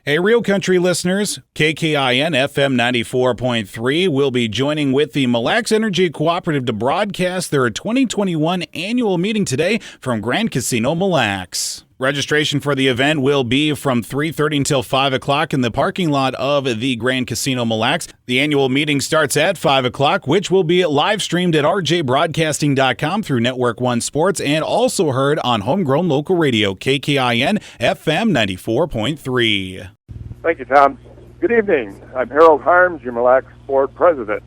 Hey, Real Country listeners, KKIN FM 94.3 will be joining with the MLEC Energy Cooperative to broadcast their 2021 annual meeting today from Grand Casino Mille Lacs. Registration for the event will be from 3:30 until 5 o'clock in the parking lot of the Grand Casino Mille Lacs. The annual meeting starts at 5 o'clock, which will be live streamed at rjbroadcasting.com through Network One Sports and also heard on homegrown local radio, KKIN FM 94.3. Thank you, Tom. Good evening. I'm Harold Harms, your Mille Lacs Board President.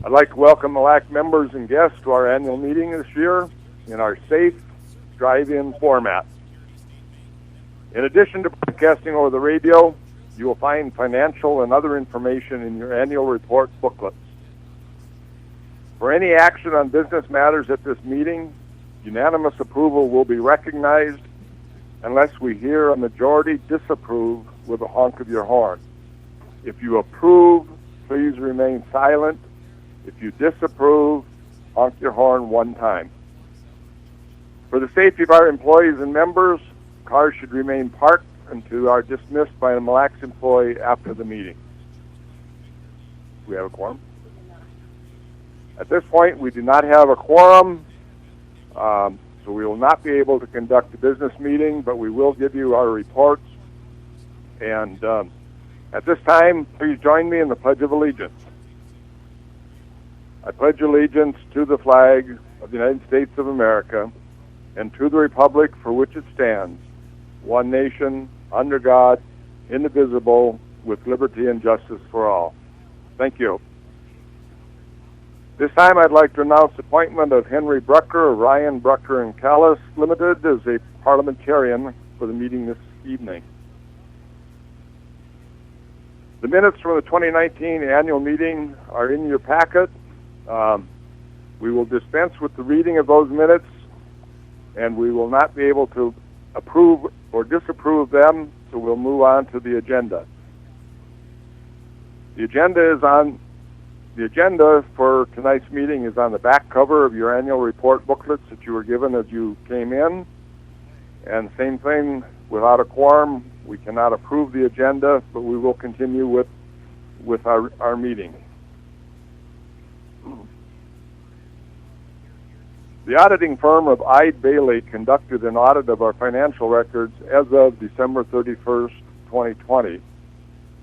I'd like to welcome Mille Lacs members and guests to our annual meeting this year in our safe drive-in format. In addition to broadcasting over the radio, you will find financial and other information in your annual report booklets. For any action on business matters at this meeting, unanimous approval will be recognized unless we hear a majority disapprove with a honk of your horn. If you approve, please remain silent. If you disapprove, honk your horn one time. For the safety of our employees and members, cars should remain parked until are dismissed by a Mille Lacs employee after the meeting. Do we have a quorum? At this point, we do not have a quorum, so we will not be able to conduct a business meeting, but we will give you our reports. And at this time, please join me in the Pledge of Allegiance. I pledge allegiance to the flag of the United States of America and to the republic for which it stands, one nation, under God, indivisible, with liberty and justice for all. Thank you. This time I'd like to announce the appointment of Henry Brucker of Ryan, Brucker & Callis Limited as a parliamentarian for the meeting this evening. The minutes from the 2019 annual meeting are in your packet. We will dispense with the reading of those minutes, and we will not be able to approve or disapprove them, so we'll move on to the agenda. The agenda for tonight's meeting is on the back cover of your annual report booklets that you were given as you came in. And same thing, without a quorum, we cannot approve the agenda, but we will continue with our meeting. The auditing firm of Eide Bailey conducted an audit of our financial records as of December 31st, 2020,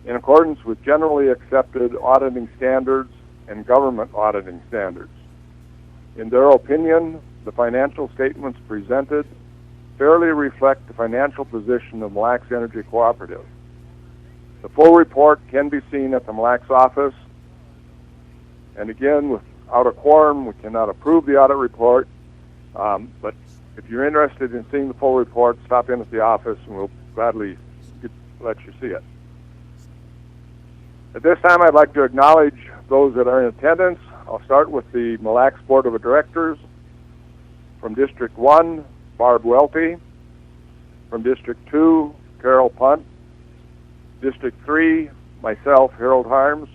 in accordance with generally accepted auditing standards and government auditing standards. In their opinion, the financial statements presented fairly reflect the financial position of Mille Lacs Energy Cooperative. The full report can be seen at the Mille Lacs office, and again, without a quorum, we cannot approve the audit report, but if you're interested in seeing the full report, stop in at the office and we'll gladly let you see it. At this time, I'd like to acknowledge those that are in attendance. I'll start with the Mille Lacs Board of Directors. From District 1, Barb Welty. From District 2, Carol Punt. District 3, myself, Harold Harms.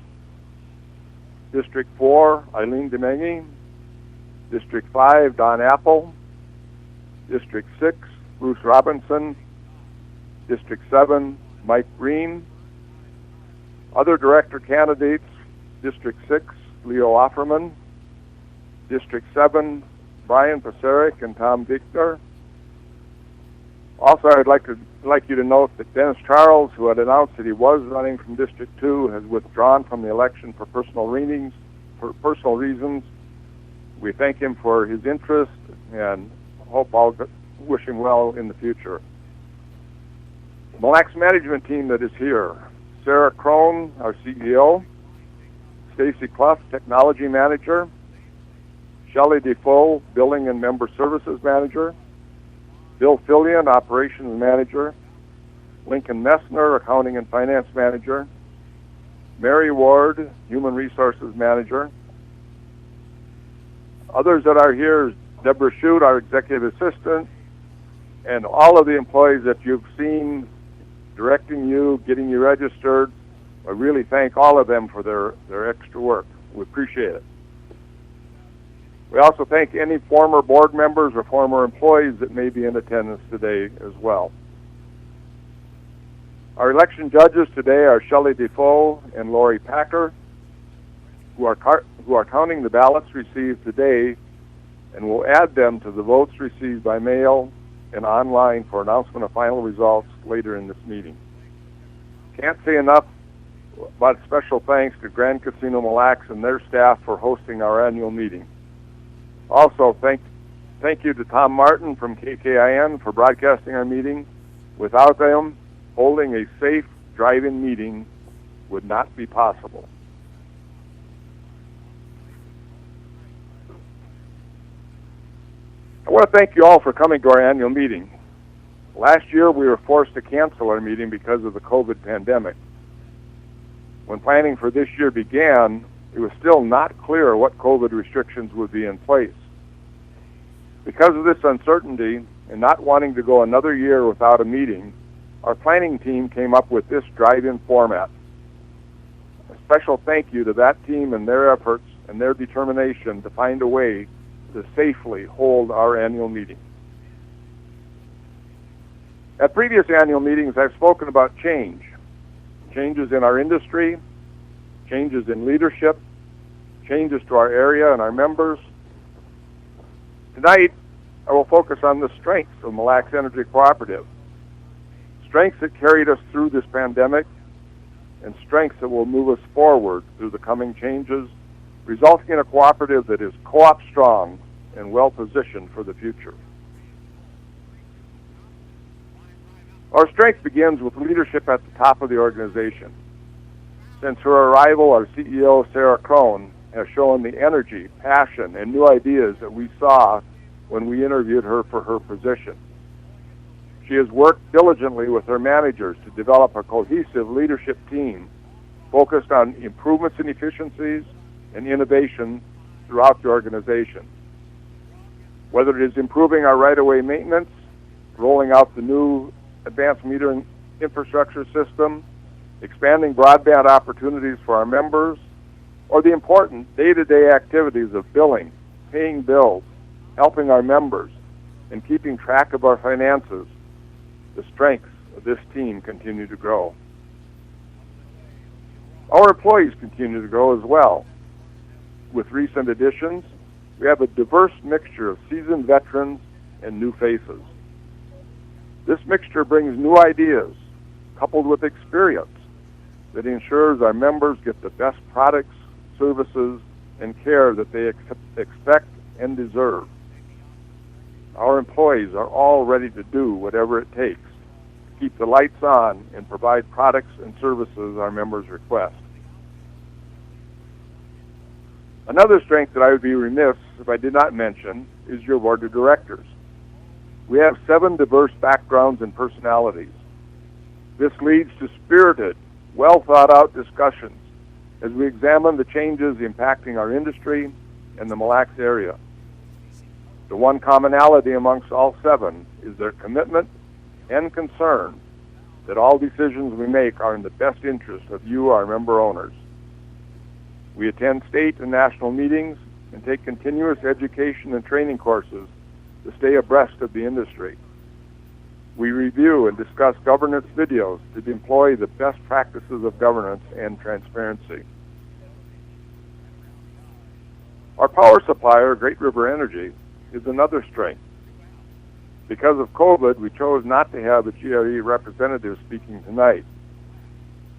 District 4, Eileen Demengi. District 5, Don Apple. District 6, Bruce Robinson. District 7, Mike Green. Other director candidates, District 6, Leo Offerman. District 7, Brian Paseric and Tom Dickner. Also, I'd like you to note that Dennis Charles, who had announced that he was running from District 2, has withdrawn from the election for personal reasons. We thank him for his interest and wish him well in the future. The Mille Lacs management team that is here: Sarah Crone, our CEO; Stacy Clough, Technology Manager; Shelley Defoe, Billing and Member Services Manager; Bill Fillion, Operations Manager; Lincoln Messner, Accounting and Finance Manager; Mary Ward, Human Resources Manager. Others that are here is Deborah Shute, our Executive Assistant, and all of the employees that you've seen directing you, getting you registered. I really thank all of them for their extra work. We appreciate it. We also thank any former board members or former employees that may be in attendance today as well. Our election judges today are Shelley Defoe and Lori Packer, who are counting the ballots received today and will add them to the votes received by mail and online for announcement of final results later in this meeting. Can't say enough but special thanks to Grand Casino Mille Lacs and their staff for hosting our annual meeting. Also, thank you to Tom Martin from KKIN for broadcasting our meeting. Without them, holding a safe drive-in meeting would not be possible. I want to thank you all for coming to our annual meeting. Last year, we were forced to cancel our meeting because of the COVID pandemic. When planning for this year began, it was still not clear what COVID restrictions would be in place. Because of this uncertainty and not wanting to go another year without a meeting, our planning team came up with this drive-in format. A special thank you to that team and their efforts and their determination to find a way to safely hold our annual meeting. At previous annual meetings, I've spoken about change. Changes in our industry, changes in leadership, changes to our area and our members. Tonight, I will focus on the strengths of Mille Lacs Energy Cooperative. Strengths that carried us through this pandemic and strengths that will move us forward through the coming changes, resulting in a cooperative that is co-op strong and well-positioned for the future. Our strength begins with leadership at the top of the organization. Since her arrival, our CEO, Sarah Crone, has shown the energy, passion, and new ideas that we saw when we interviewed her for her position. She has worked diligently with her managers to develop a cohesive leadership team focused on improvements in efficiencies and innovation throughout the organization. Whether it is improving our right-of-way maintenance, rolling out the new advanced metering infrastructure system, expanding broadband opportunities for our members, or the important day-to-day activities of billing, paying bills, helping our members, and keeping track of our finances, the strengths of this team continue to grow. Our employees continue to grow as well. With recent additions, we have a diverse mixture of seasoned veterans and new faces. This mixture brings new ideas, coupled with experience, that ensures our members get the best products, services, and care that they expect and deserve. Our employees are all ready to do whatever it takes to keep the lights on and provide products and services our members request. Another strength that I would be remiss if I did not mention is your board of directors. We have 7 diverse backgrounds and personalities. This leads to spirited, well-thought-out discussions as we examine the changes impacting our industry and the Mille Lacs area. The one commonality amongst all 7 is their commitment and concern that all decisions we make are in the best interest of you, our member owners. We attend state and national meetings and take continuous education and training courses to stay abreast of the industry. We review and discuss governance videos to deploy the best practices of governance and transparency. Our power supplier, Great River Energy, is another strength. Because of COVID, we chose not to have a GRE representative speaking tonight.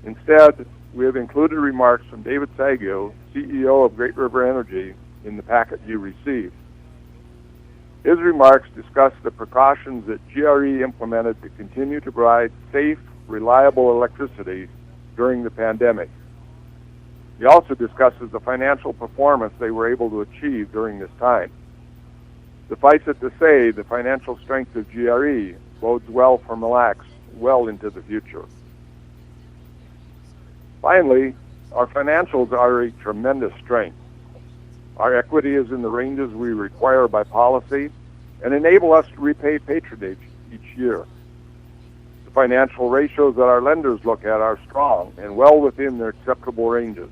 Instead, we have included remarks from David Saggio, CEO of Great River Energy, in the packet you received. His remarks discuss the precautions that GRE implemented to continue to provide safe, reliable electricity during the pandemic. He also discusses the financial performance they were able to achieve during this time. Suffice it to say, the financial strength of GRE bodes well for Mille Lacs well into the future. Finally, our financials are a tremendous strength. Our equity is in the ranges we require by policy and enable us to repay patronage each year. The financial ratios that our lenders look at are strong and well within their acceptable ranges.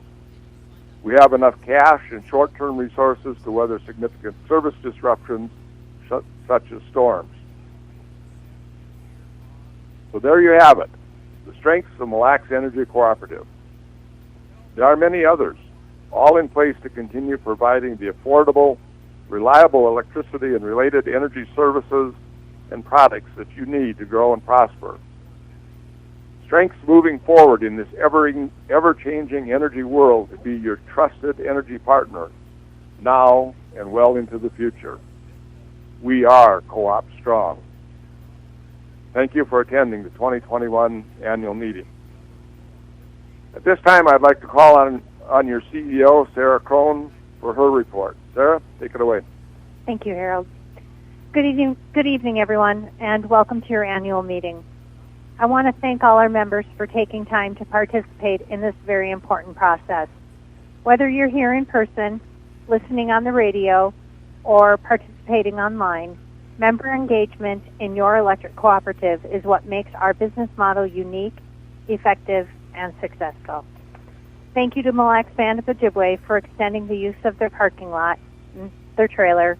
We have enough cash and short-term resources to weather significant service disruptions such as storms. So there you have it. the strengths of Mille Lacs Energy Cooperative. There are many others, all in place to continue providing the affordable, reliable electricity and related energy services and products that you need to grow and prosper. Strengths moving forward in this ever-changing energy world to be your trusted energy partner now and well into the future. We are Co-op Strong. Thank you for attending the 2021 annual meeting. At this time, I'd like to call on your CEO, Sarah Crone, for her report. Sarah, take it away. Thank you, Harold. Good evening, everyone, and welcome to your annual meeting. I want to thank all our members for taking time to participate in this very important process. Whether you're here in person, listening on the radio, or participating online, member engagement in your electric cooperative is what makes our business model unique, effective, and successful. Thank you to Mille Lacs Band of Ojibwe for extending the use of their parking lot, their trailer.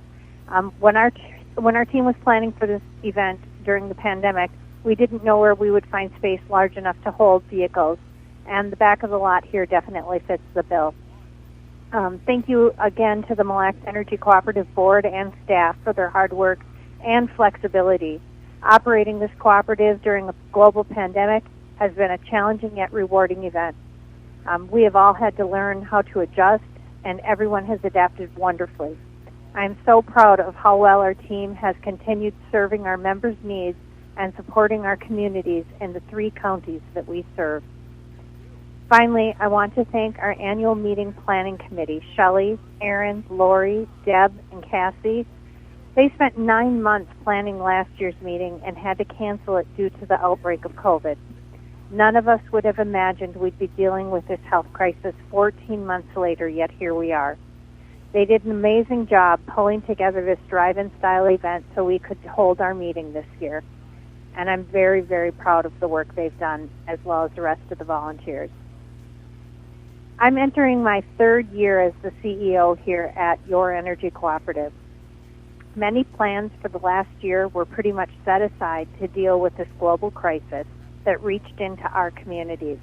When our team was planning for this event during the pandemic, we didn't know where we would find space large enough to hold vehicles, and the back of the lot here definitely fits the bill. Thank you again to the Mille Lacs Energy Cooperative Board and staff for their hard work and flexibility. Operating this cooperative during a global pandemic has been a challenging yet rewarding event. We have all had to learn how to adjust, and everyone has adapted wonderfully. I'm so proud of how well our team has continued serving our members' needs and supporting our communities in the 3 counties that we serve. Finally, I want to thank our annual meeting planning committee, Shelley, Aaron, Lori, Deb, and Cassie. They spent 9 months planning last year's meeting and had to cancel it due to the outbreak of COVID. None of us would have imagined we'd be dealing with this health crisis 14 months later, yet here we are. They did an amazing job pulling together this drive-in style event so we could hold our meeting this year. And I'm very, very proud of the work they've done, as well as the rest of the volunteers. I'm entering my 3rd year as the CEO here at Your Energy Cooperative. Many plans for the last year were pretty much set aside to deal with this global crisis that reached into our communities.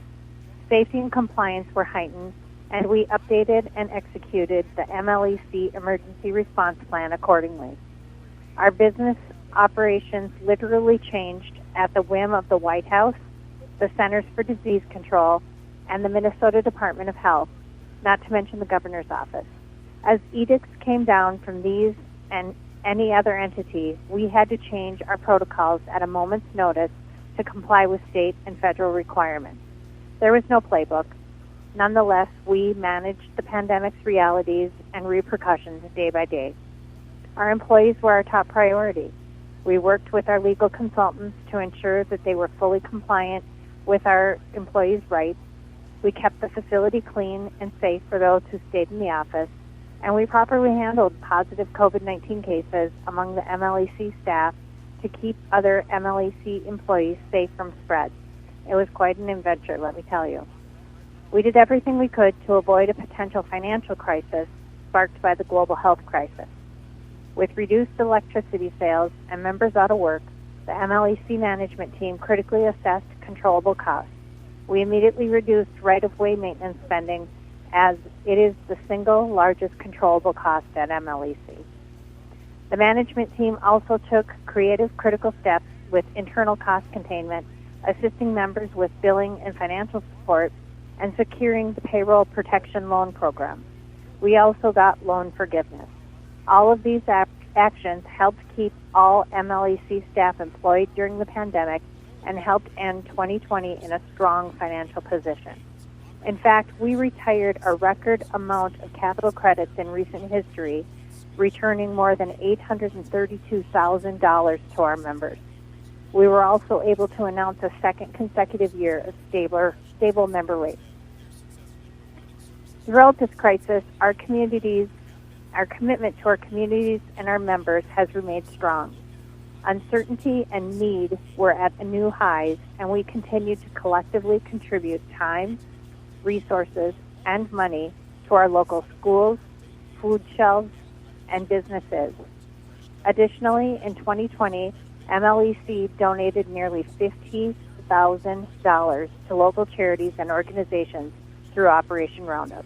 Safety and compliance were heightened, and we updated and executed the MLEC Emergency Response Plan accordingly. Our business operations literally changed at the whim of the White House, the Centers for Disease Control, and the Minnesota Department of Health, not to mention the governor's office. As edicts came down from these and any other entity, we had to change our protocols at a moment's notice to comply with state and federal requirements. There was no playbook. Nonetheless, we managed the pandemic's realities and repercussions day by day. Our employees were our top priority. We worked with our legal consultants to ensure that they were fully compliant with our employees' rights. We kept the facility clean and safe for those who stayed in the office, and we properly handled positive COVID-19 cases among the MLEC staff to keep other MLEC employees safe from spread. It was quite an adventure, let me tell you. We did everything we could to avoid a potential financial crisis sparked by the global health crisis. With reduced electricity sales and members out of work, the MLEC management team critically assessed controllable costs. We immediately reduced right-of-way maintenance spending, as it is the single largest controllable cost at MLEC. The management team also took creative, critical steps with internal cost containment, assisting members with billing and financial support, and securing the payroll protection loan program. We also got loan forgiveness. All of these actions helped keep all MLEC staff employed during the pandemic and helped end 2020 in a strong financial position. In fact, we retired a record amount of capital credits in recent history, returning more than $832,000 to our members. We were also able to announce a 2nd consecutive year of stable member rates. Throughout this crisis, our commitment to our communities and our members has remained strong. Uncertainty and need were at new highs, and we continued to collectively contribute time, resources, and money to our local schools, food shelves, and businesses. Additionally, in 2020, MLEC donated nearly $50 $600,000 to local charities and organizations through Operation Roundup.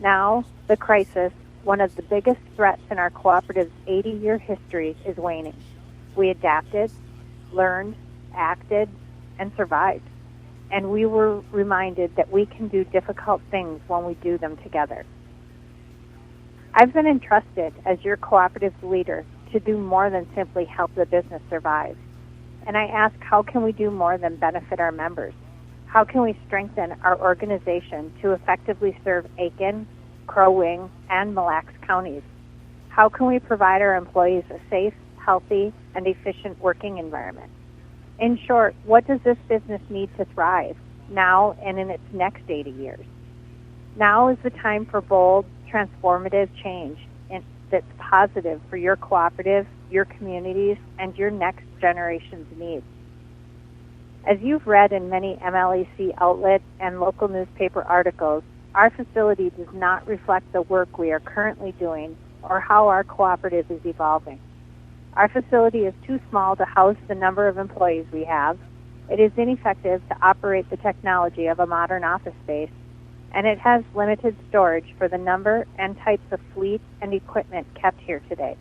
Now, the crisis, one of the biggest threats in our cooperative's 80-year history, is waning. We adapted, learned, acted, and survived. And we were reminded that we can do difficult things when we do them together. I've been entrusted as your cooperative's leader to do more than simply help the business survive. And I ask, how can we do more than benefit our members? How can we strengthen our organization to effectively serve Aiken, Crow Wing, and Mille Lacs counties? How can we provide our employees a safe, healthy, and efficient working environment? In short, what does this business need to thrive now and in its next 80 years? Now is the time for bold, transformative change that's positive for your cooperative, your communities, and your next generation's needs. As you've read in many MLEC outlets and local newspaper articles, our facility does not reflect the work we are currently doing or how our cooperative is evolving. Our facility is too small to house the number of employees we have. It is ineffective to operate the technology of a modern office space, and it has limited storage for the number and types of fleet and equipment kept here today.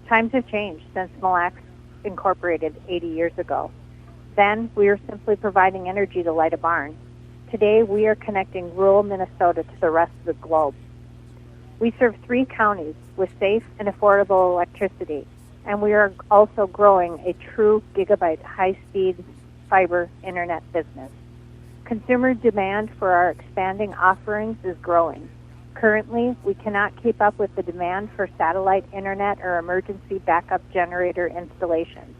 Times have changed since Mille Lacs incorporated 80 years ago. Then we were simply providing energy to light a barn. Today we are connecting rural Minnesota to the rest of the globe. We serve 3 counties with safe and affordable electricity, and we are also growing a true gigabit high-speed fiber internet business. Consumer demand for our expanding offerings is growing. Currently, we cannot keep up with the demand for satellite internet or emergency backup generator installations.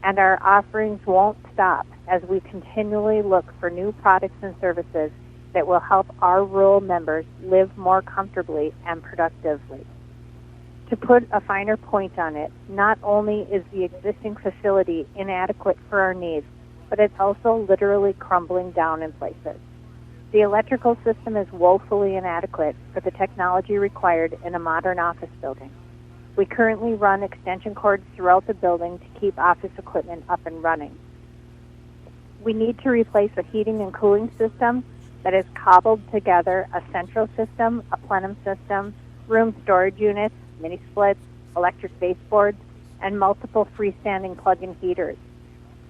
And our offerings won't stop as we continually look for new products and services that will help our rural members live more comfortably and productively. To put a finer point on it, not only is the existing facility inadequate for our needs, but it's also literally crumbling down in places. The electrical system is woefully inadequate for the technology required in a modern office building. We currently run extension cords throughout the building to keep office equipment up and running. We need to replace a heating and cooling system that is cobbled together a central system, a plenum system, room storage units, mini splits, electric baseboards, and multiple freestanding plug-in heaters.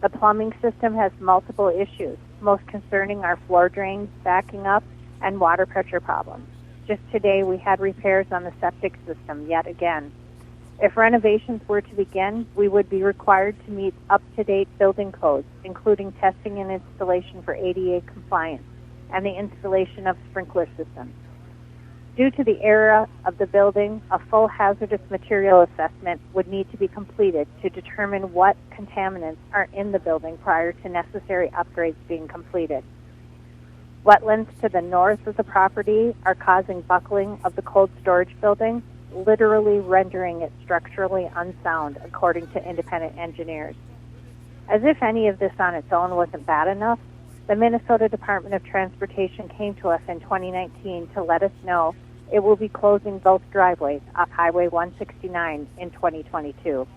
The plumbing system has multiple issues, most concerning our floor drains backing up and water pressure problems. Just today we had repairs on the septic system yet again. If renovations were to begin, we would be required to meet up-to-date building codes, including testing and installation for ADA compliance and the installation of sprinkler systems. Due to the era of the building, a full hazardous material assessment would need to be completed to determine what contaminants are in the building prior to necessary upgrades being completed. Wetlands to the north of the property are causing buckling of the cold storage building, literally rendering it structurally unsound, according to independent engineers. As if any of this on its own wasn't bad enough, the Minnesota Department of Transportation came to us in 2019 to let us know it will be closing both driveways off Highway 169 in 2022.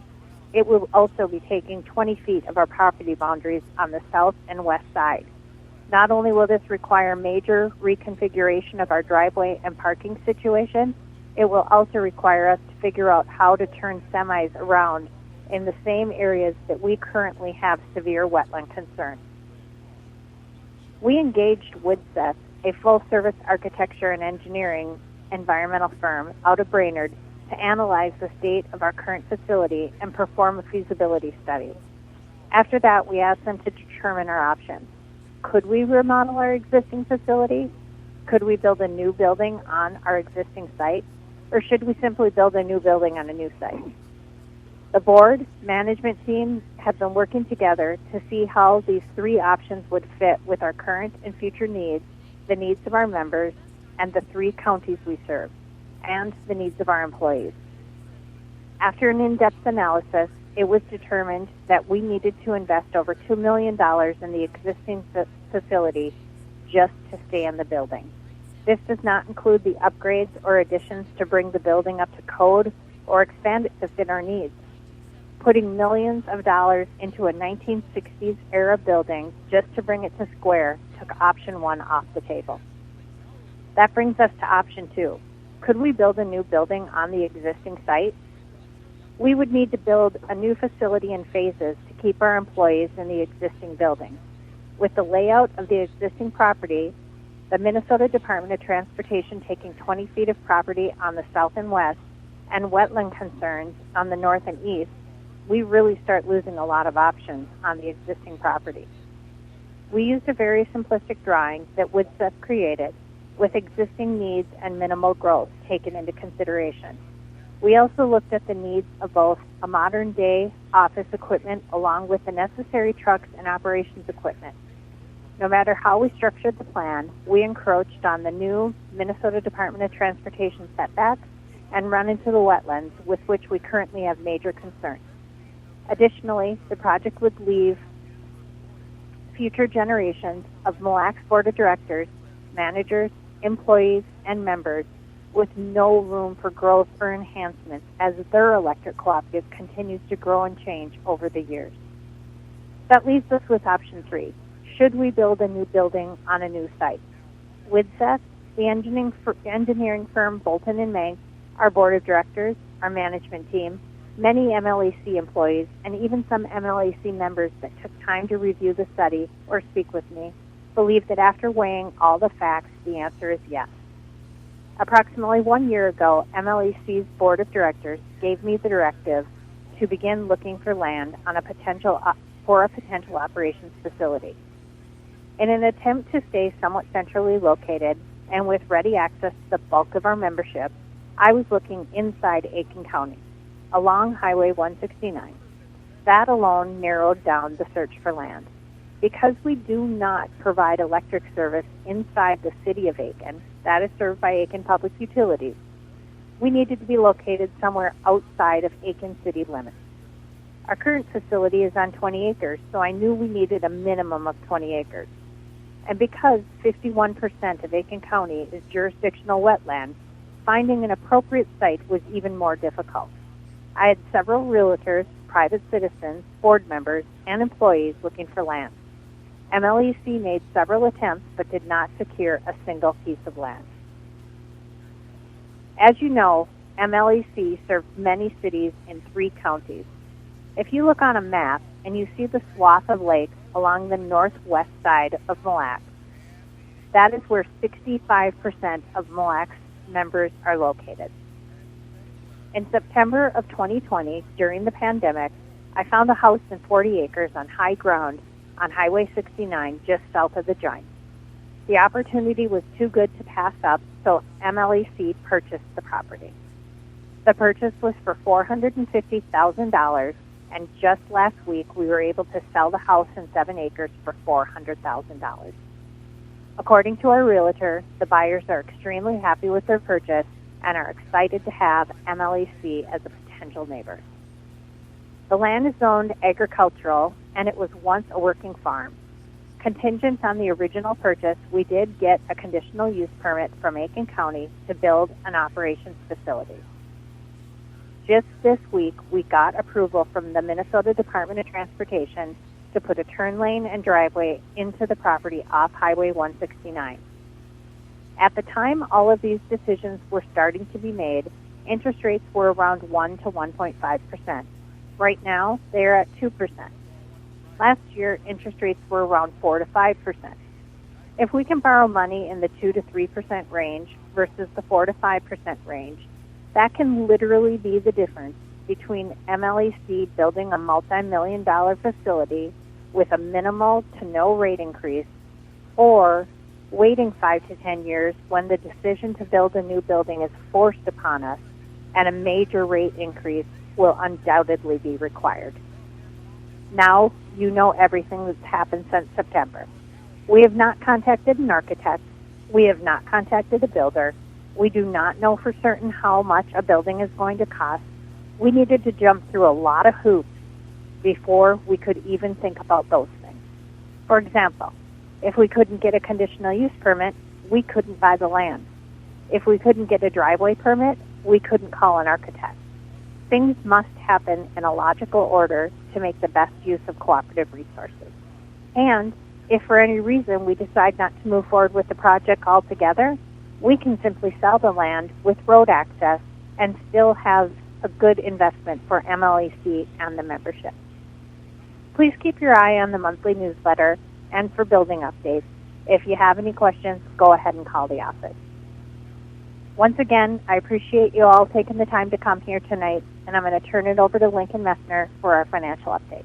It will also be taking 20 feet of our property boundaries on the south and west side. Not only will this require major reconfiguration of our driveway and parking situation, it will also require us to figure out how to turn semis around in the same areas that we currently have severe wetland concerns. We engaged Woodseth, a full-service architecture and engineering environmental firm out of Brainerd, to analyze the state of our current facility and perform a feasibility study. After that, we asked them to determine our options. Could we remodel our existing facility? Could we build a new building on our existing site? Or should we simply build a new building on a new site? The board management team have been working together to see how these 3 options would fit with our current and future needs, the needs of our members, and the 3 counties we serve, and the needs of our employees. After an in-depth analysis, it was determined that we needed to invest over $2 million in the existing facility just to stay in the building. This does not include the upgrades or additions to bring the building up to code or expand it to fit our needs. putting millions of dollars into a 1960s era building just to bring it to square took option 1 off the table. That brings us to option 2. Could we build a new building on the existing site? We would need to build a new facility in phases to keep our employees in the existing building. With the layout of the existing property, the Minnesota Department of Transportation taking 20 feet of property on the south and west, and wetland concerns on the north and east, we really start losing a lot of options on the existing property. We used a very simplistic drawing that WoodSeth created with existing needs and minimal growth taken into consideration. We also looked at the needs of both a modern-day office equipment along with the necessary trucks and operations equipment. No matter how we structured the plan, we encroached on the new Minnesota Department of Transportation setbacks and run into the wetlands with which we currently have major concerns. Additionally, the project would leave future generations of MLEC's Board of Directors, managers, employees, and members with no room for growth or enhancements as their electric cooperative continues to grow and change over the years. That leaves us with option 3. Should we build a new building on a new site? WoodSeth, the engineering firm Bolton & Mank, our Board of Directors, our management team, many MLEC employees, and even some MLEC members that took time to review the study or speak with me, believe that after weighing all the facts, the answer is yes. Approximately 1 year ago, MLEC's Board of Directors gave me the directive to begin looking for land on a potential operations facility. In an attempt to stay somewhat centrally located and with ready access to the bulk of our membership, I was looking inside Aiken County, along Highway 169. That alone narrowed down the search for land. Because we do not provide electric service inside the city of Aiken, that is served by Aiken Public Utilities, we needed to be located somewhere outside of Aiken city limits. Our current facility is on 20 acres, so I knew we needed a minimum of 20 acres. And because 51% of Aiken County is jurisdictional wetland, finding an appropriate site was even more difficult. I had several realtors, private citizens, board members, and employees looking for land. MLEC made several attempts but did not secure a single piece of land. As you know, MLEC serves many cities in 3 counties. If you look on a map and you see the swath of lakes along the northwest side of MLEC, that is where 65% of MLEC's members are located. In September of 2020, during the pandemic, I found a house in 40 acres on high ground on Highway 69 just south of the Joint. The opportunity was too good to pass up, so MLEC purchased the property. The purchase was for $450,000, and just last week we were able to sell the house in 7 acres for $400,000. According to our realtor, the buyers are extremely happy with their purchase and are excited to have MLEC as a potential neighbor. The land is zoned agricultural, and it was once a working farm. Contingent on the original purchase, we did get a conditional use permit from Aiken County to build an operations facility. Just this week, we got approval from the Minnesota Department of Transportation to put a turn lane and driveway into the property off Highway 169. At the time all of these decisions were starting to be made, interest rates were around 1 to 1.5%. Right now, they are at 2%. Last year, interest rates were around 4 to 5%. If we can borrow money in the 2 to 3% range versus the 4 to 5% range, that can literally be the difference between MLEC building a multi-million-dollar facility with a minimal to no rate increase, or waiting 5 to 10 years when the decision to build a new building is forced upon us and a major rate increase will undoubtedly be required. Now you know everything that's happened since September. We have not contacted an architect. We have not contacted a builder. We do not know for certain how much a building is going to cost. We needed to jump through a lot of hoops before we could even think about those things. For example, if we couldn't get a conditional use permit, we couldn't buy the land. If we couldn't get a driveway permit, we couldn't call an architect. Things must happen in a logical order to make the best use of cooperative resources. And if for any reason we decide not to move forward with the project altogether, we can simply sell the land with road access and still have a good investment for MLEC and the membership. Please keep your eye on the monthly newsletter and for building updates. If you have any questions, go ahead and call the office. Once again, I appreciate you all taking the time to come here tonight, and I'm going to turn it over to Lincoln Messner for our financial update.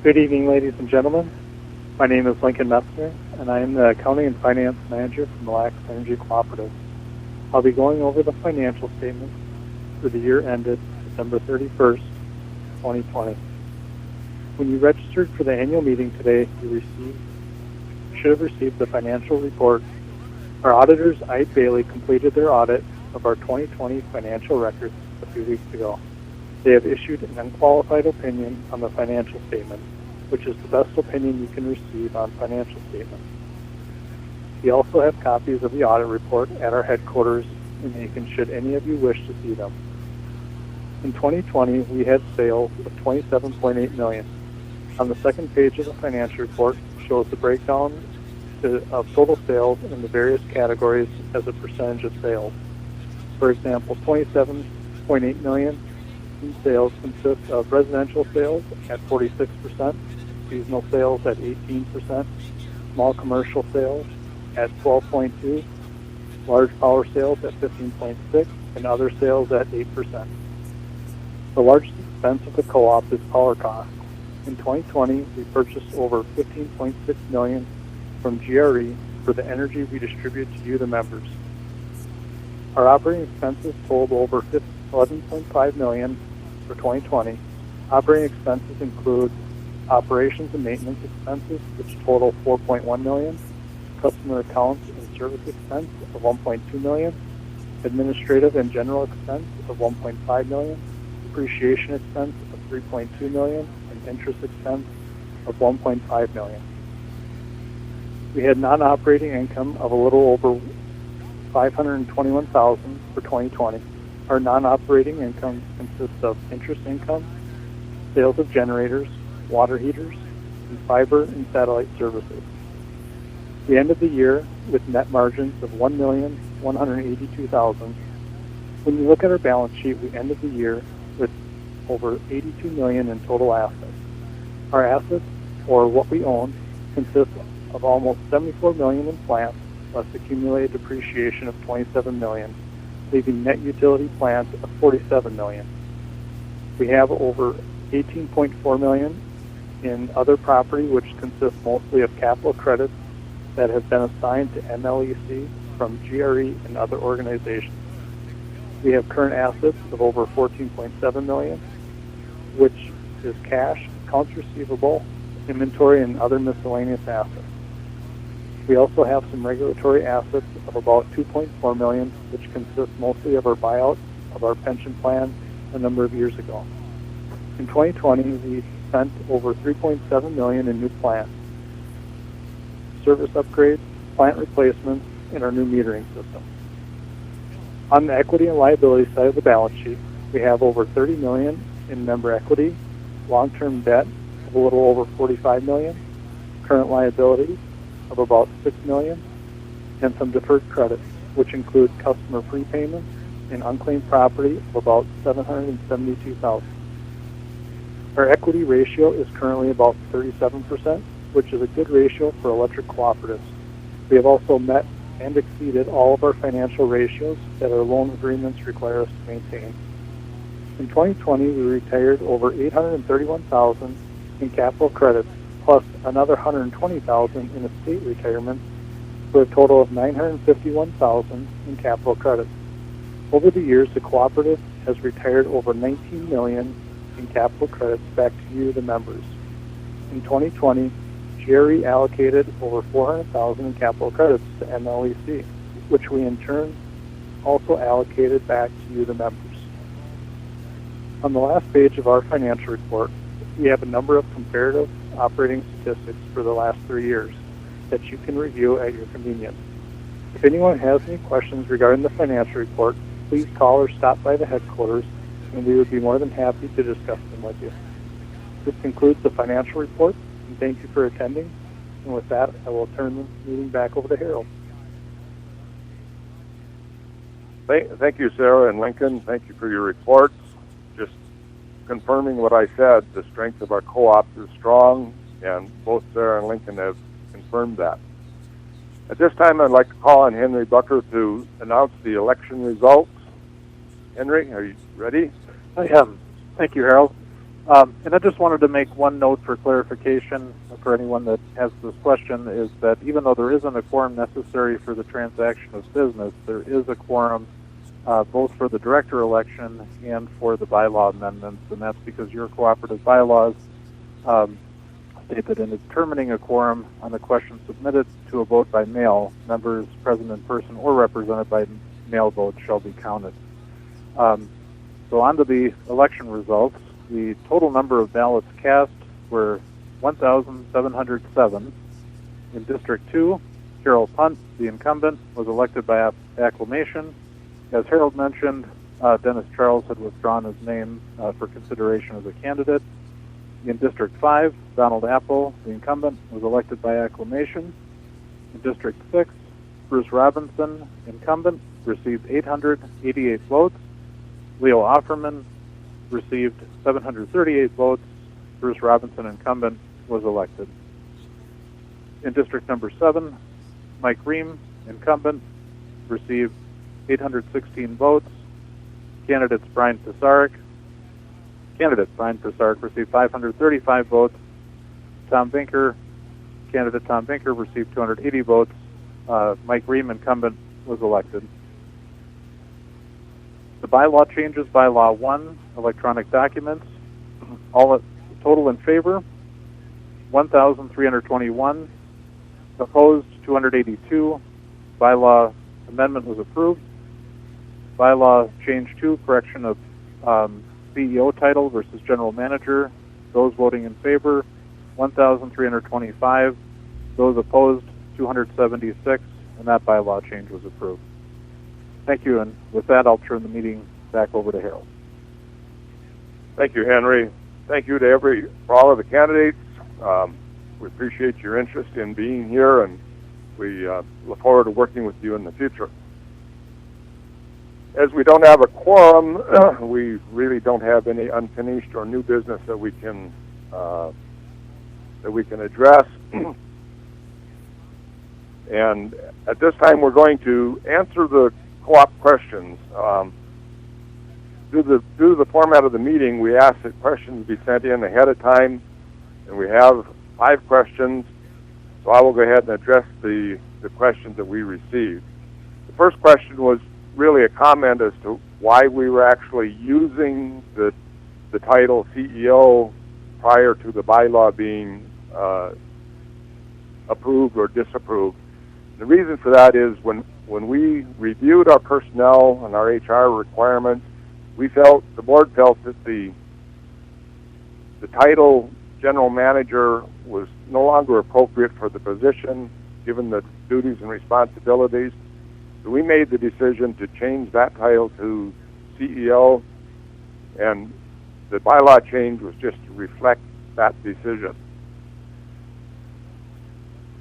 Good evening, ladies and gentlemen. My name is Lincoln Messner, and I am the Accounting and Finance Manager for MLEC Energy Cooperative. I'll be going over the financial statements for the year ended December 31st, 2020. When you registered for the annual meeting today, you should have received the financial report. Our auditors, Eide Bailey, completed their audit of our 2020 financial records a few weeks ago. They have issued an unqualified opinion on the financial statement, which is the best opinion you can receive on financial statements. We also have copies of the audit report at our headquarters in Macon should any of you wish to see them. In 2020, we had sales of $27.8 million. On the second page of the financial report shows the breakdown of total sales in the various categories as a percentage of sales. For example, $27.8 million in sales consists of residential sales at 46%, seasonal sales at 18%, small commercial sales at 12.2%, large power sales at 15.6%, and other sales at 8%. The largest expense of the co-op is power cost. In 2020, we purchased over $15.6 million from GRE for the energy we distribute to you, the members. Our operating expenses totaled over $11.5 million for 2020. Operating expenses include operations and maintenance expenses, which total $4.1 million, customer accounts and service expense of $1.2 million, administrative and general expense of $1.5 million, depreciation expense of $3.2 million, and interest expense of $1.5 million. We had non-operating income of a little over $521,000 for 2020. Our non-operating income consists of interest income, sales of generators, water heaters, and fiber and satellite services. We ended the year with net margins of $1,182,000. When you look at our balance sheet, we ended the year with over $82 million in total assets. Our assets, or what we own, consists of almost $74 million in plants, plus accumulated depreciation of $27 million, leaving net utility plants of $47 million. We have over $18.4 million in other property, which consists mostly of capital credits that have been assigned to MLEC from GRE and other organizations. We have current assets of over $14.7 million, which is cash, accounts receivable, inventory, and other miscellaneous assets. We also have some regulatory assets of about $2.4 million, which consists mostly of our buyout of our pension plan a number of years ago. In 2020, we spent over $3.7 million in new plants, service upgrades, plant replacements, and our new metering system. On the equity and liability side of the balance sheet, we have over $30 million in member equity, long-term debt of a little over $45 million, current liabilities of about $6 million, and some deferred credits, which include customer prepayments and unclaimed property of about $772,000. Our equity ratio is currently about 37%, which is a good ratio for electric cooperatives. We have also met and exceeded all of our financial ratios that our loan agreements require us to maintain. In 2020, we retired over $831,000 in capital credits, plus another $120,000 in estate retirements, for a total of $951,000 in capital credits. Over the years, the cooperative has retired over $19 million in capital credits back to you, the members. In 2020, GRE allocated over $400,000 in capital credits to MLEC, which we in turn also allocated back to you, the members. On the last page of our financial report, we have a number of comparative operating statistics for the last 3 years that you can review at your convenience. If anyone has any questions regarding the financial report, please call or stop by the headquarters, and we would be more than happy to discuss them with you. This concludes the financial report, and thank you for attending. And with that, I will turn the meeting back over to Harold. Thank you, Sarah and Lincoln. Thank you for your reports. Just confirming what I said, the strength of our co-op is strong, and both Sarah and Lincoln have confirmed that. At this time, I'd like to call on Henry Bucker to announce the election results. Henry, are you ready? I am. Thank you, Harold. And I just wanted to make one note for clarification for anyone that has this question, is that even though there isn't a quorum necessary for the transaction of business, there is a quorum both for the director election and for the bylaw amendments, and that's because your cooperative bylaws state that in determining a quorum on the question submitted to a vote by mail, members present in person or represented by mail vote shall be counted. So on to the election results. The total number of ballots cast were 1,707. In District 2, Carol Punt, the incumbent, was elected by acclamation. As Harold mentioned, Dennis Charles had withdrawn his name for consideration as a candidate. In District 5, Donald Apple, the incumbent, was elected by acclamation. In District 6, Bruce Robinson, incumbent, received 888 votes. Leo Offerman received 738 votes. Bruce Robinson, incumbent, was elected. In District number 7, Mike Ream, incumbent, received 816 votes. Candidate Brian Pisarek received 535 votes. Candidate Tom Vinker received 280 votes. Mike Ream, incumbent, was elected. The bylaw changes, bylaw 1, electronic documents, all total in favor, 1,321, opposed 282. Bylaw amendment was approved. Bylaw change 2, correction of CEO title versus general manager, those voting in favor, 1,325. Those opposed, 276, and that bylaw change was approved. Thank you, and with that, I'll turn the meeting back over to Harold. Thank you, Henry. Thank you to for all of the candidates. We appreciate your interest in being here, and we look forward to working with you in the future. As we don't have a quorum, we really don't have any unfinished or new business that we can address. And at this time, we're going to answer the co-op questions. Due to the format of the meeting, we ask that questions be sent in ahead of time, and we have 5 questions. So I will go ahead and address the questions that we received. The first question was really a comment as to why we were actually using the title CEO prior to the bylaw being approved or disapproved. The reason for that is when we reviewed our personnel and our HR requirements, the board felt that the title general manager was no longer appropriate for the position, given the duties and responsibilities. So we made the decision to change that title to CEO, and the bylaw change was just to reflect that decision.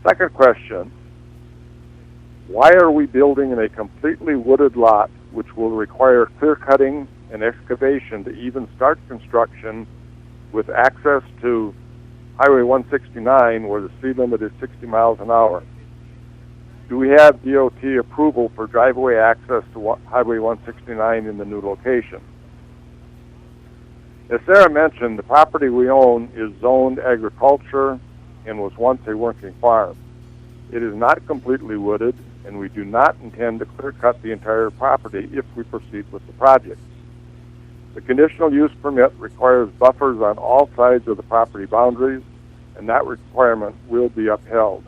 Second question: why are we building in a completely wooded lot which will require clear cutting and excavation to even start construction, with access to Highway 169 where the speed limit is 60 miles an hour? Do we have DOT approval for driveway access to Highway 169 in the new location? As Sarah mentioned, the property we own is zoned agriculture and was once a working farm. It is not completely wooded, and we do not intend to clear cut the entire property if we proceed with the project. The conditional use permit requires buffers on all sides of the property boundaries, and that requirement will be upheld.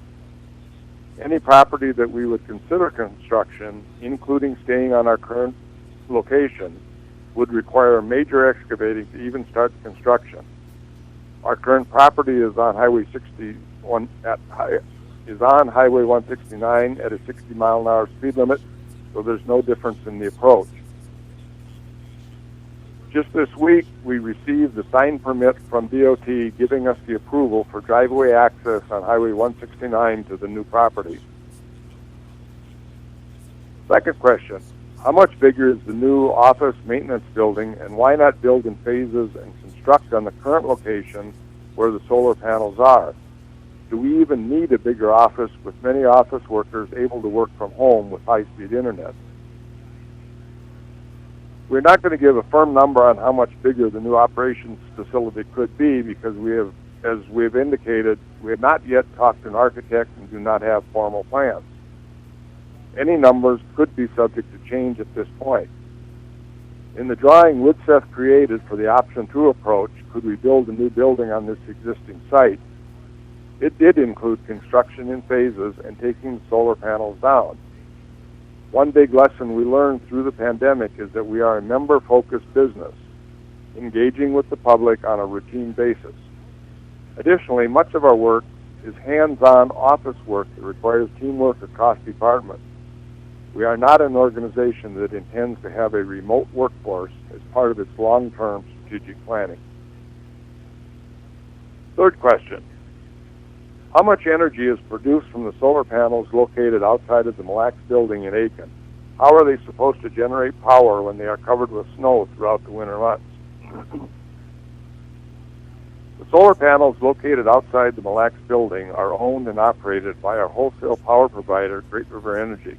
Any property that we would consider construction, including staying on our current location, would require major excavating to even start construction. Our current property is on Highway 169 at a 60-mile-an-hour speed limit, so there's no difference in the approach. Just this week, we received the signed permit from DOT giving us the approval for driveway access on Highway 169 to the new property. Second question, how much bigger is the new office maintenance building, and why not build in phases and construct on the current location where the solar panels are? Do we even need a bigger office with many office workers able to work from home with high-speed internet? We're not going to give a firm number on how much bigger the new operations facility could be because as we've indicated, we have not yet talked to an architect and do not have formal plans. Any numbers could be subject to change at this point. In the drawing Woodseth created for the option 2 approach, could we build a new building on this existing site? It did include construction in phases and taking the solar panels down. One big lesson we learned through the pandemic is that we are a member-focused business, engaging with the public on a routine basis. Additionally, much of our work is hands-on office work that requires teamwork across departments. We are not an organization that intends to have a remote workforce as part of its long-term strategic planning. Third question, how much energy is produced from the solar panels located outside of the MLEC building in Aiken? How are they supposed to generate power when they are covered with snow throughout the winter months? The solar panels located outside the MLEC building are owned and operated by our wholesale power provider, Great River Energy.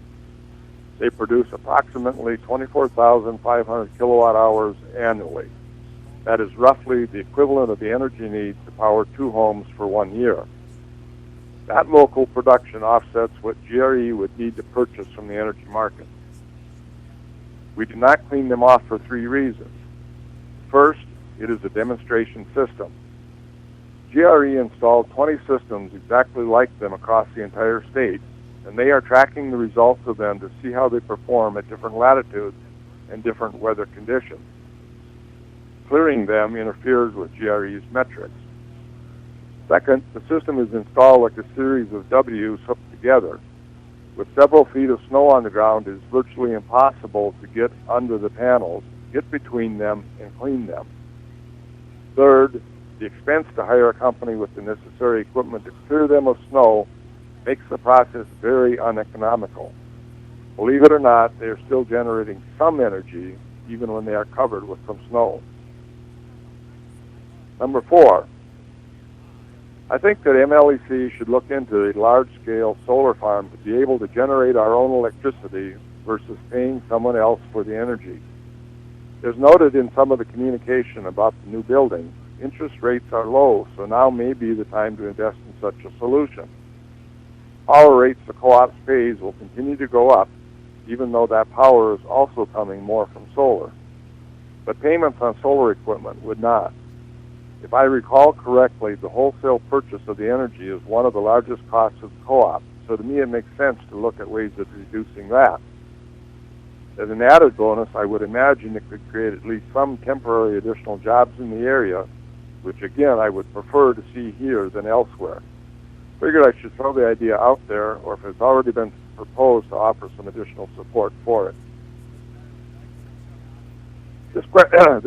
They produce approximately 24,500 kilowatt hours annually. That is roughly the equivalent of the energy needs to power 2 homes for 1 year. That local production offsets what GRE would need to purchase from the energy market. We do not clean them off for 3 reasons. First, it is a demonstration system. GRE installed 20 systems exactly like them across the entire state, and they are tracking the results of them to see how they perform at different latitudes and different weather conditions. Clearing them interferes with GRE's metrics. Second, the system is installed like a series of W's hooked together. With several feet of snow on the ground, it is virtually impossible to get under the panels, get between them, and clean them. Third, the expense to hire a company with the necessary equipment to clear them of snow makes the process very uneconomical. Believe it or not, they are still generating some energy even when they are covered with some snow. Number 4, I think that MLEC should look into a large-scale solar farm to be able to generate our own electricity versus paying someone else for the energy. As noted in some of the communication about the new building, interest rates are low, so now may be the time to invest in such a solution. Power rates the co-ops pays will continue to go up, even though that power is also coming more from solar. But payments on solar equipment would not. If I recall correctly, the wholesale purchase of the energy is one of the largest costs of the co-op, so to me it makes sense to look at ways of reducing that. As an added bonus, I would imagine it could create at least some temporary additional jobs in the area, which again I would prefer to see here than elsewhere. Figured I should throw the idea out there, or if it's already been proposed, to offer some additional support for it. This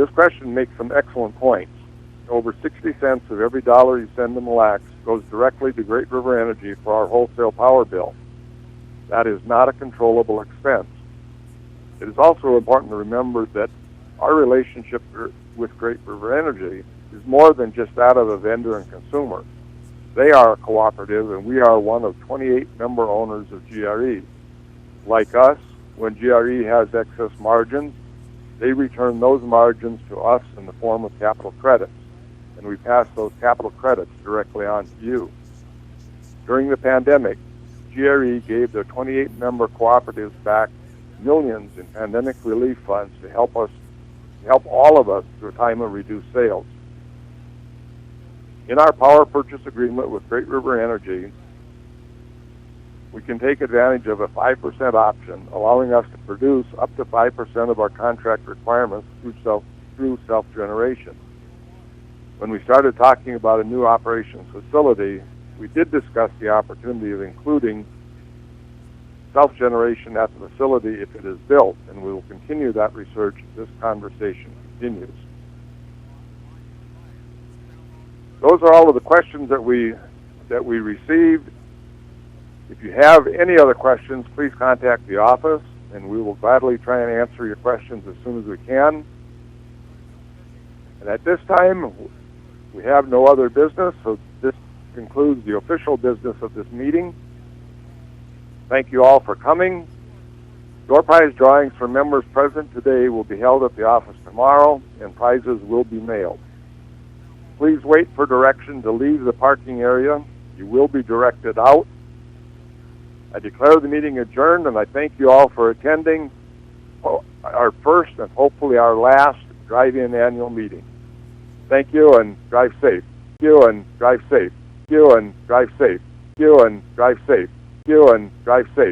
question makes some excellent points. Over 60 cents of every dollar you send to MLEC goes directly to Great River Energy for our wholesale power bill. That is not a controllable expense. It is also important to remember that our relationship with Great River Energy is more than just that of a vendor and consumer. They are a cooperative, and we are one of 28 member owners of GRE. Like us, when GRE has excess margins, they return those margins to us in the form of capital credits, and we pass those capital credits directly on to you. During the pandemic, GRE gave their 28 member cooperatives back millions in pandemic relief funds to help all of us through a time of reduced sales. In our power purchase agreement with Great River Energy, we can take advantage of a 5% option, allowing us to produce up to 5% of our contract requirements through self-generation. When we started talking about a new operations facility, we did discuss the opportunity of including self-generation at the facility if it is built, and we will continue that research as this conversation continues. those are all of the questions that we received. If you have any other questions, please contact the office, and we will gladly try and answer your questions as soon as we can. And at this time, we have no other business, so this concludes the official business of this meeting. Thank you all for coming. Door prize drawings for members present today will be held at the office tomorrow, and prizes will be mailed. Please wait for direction to leave the parking area. You will be directed out. I declare the meeting adjourned, and I thank you all for attending our first and hopefully our last drive-in annual meeting. Thank you, and drive safe. Thank you, and drive safe. Thank you, and drive safe. Thank you, and drive safe. Thank you, and drive safe.